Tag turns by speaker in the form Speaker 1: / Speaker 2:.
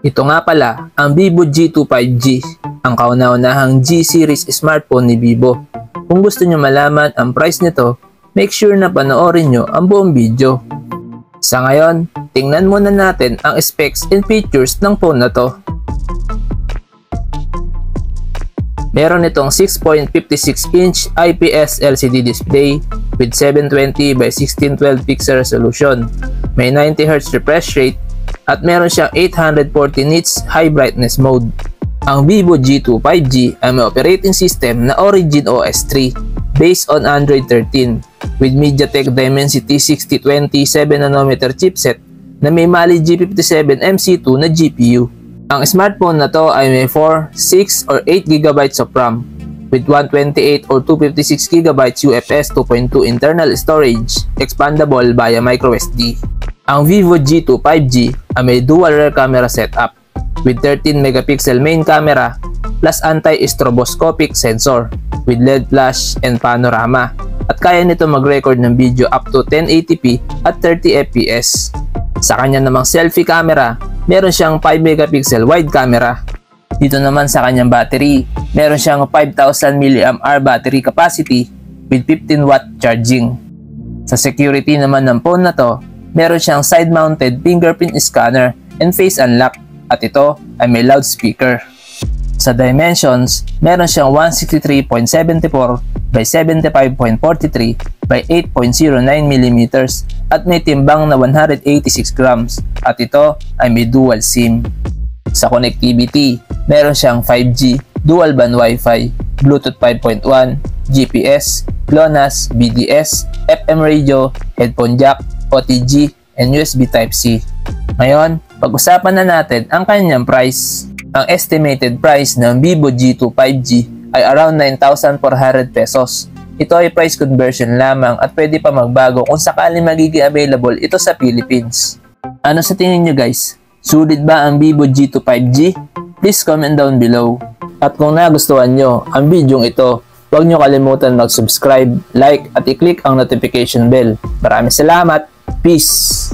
Speaker 1: Ito nga pala ang Vivo G2 5G, ang kauna-unahang G-series smartphone ni Vivo. Kung gusto nyo malaman ang price nito, make sure na panoorin nyo ang buong video. Sa ngayon, tingnan muna natin ang specs and features ng phone na to. Meron itong 6.56-inch IPS LCD display with 720 by 1612 pixel resolution. May 90Hz refresh rate at meron siyang 840 nits high brightness mode. Ang Vivo G2 5G ay may operating system na Origin OS 3 based on Android 13 with MediaTek Dimensity 6020 7nm chipset na may Mali G57 MC2 na GPU. Ang smartphone na to ay may 4, 6 or 8 GB of RAM with 128 or 256 GB UFS 2.2 internal storage expandable via microSD. Ang Vivo G2 5G ay may dual rear camera setup with 13 megapixel main camera plus anti-stroboscopic sensor with LED flash and panorama at kaya nito mag-record ng video up to 1080p at 30 fps. Sa kanya namang selfie camera, meron siyang 5 megapixel wide camera. Dito naman sa kanyang battery, meron siyang 5000 mAh battery capacity with 15 watt charging. Sa security naman ng phone na to, meron siyang side-mounted fingerprint scanner and face unlock at ito ay may loudspeaker. Sa dimensions, meron siyang 163.74 by 75.43 by 8.09 mm at may timbang na 186 grams at ito ay may dual SIM. Sa connectivity, meron siyang 5G, dual band Wi-Fi, Bluetooth 5.1, GPS, GLONASS, BDS, FM radio, headphone jack, OTG, and USB Type-C. Ngayon, pag-usapan na natin ang kanyang price. Ang estimated price ng Vivo G2 5G ay around 9,400 pesos. Ito ay price conversion lamang at pwede pa magbago kung sakaling magiging available ito sa Philippines. Ano sa tingin nyo guys? Sulit ba ang Vivo G2 5G? Please comment down below. At kung nagustuhan nyo ang video ito, huwag nyo kalimutan mag-subscribe, like at i-click ang notification bell. Maraming salamat! Peace!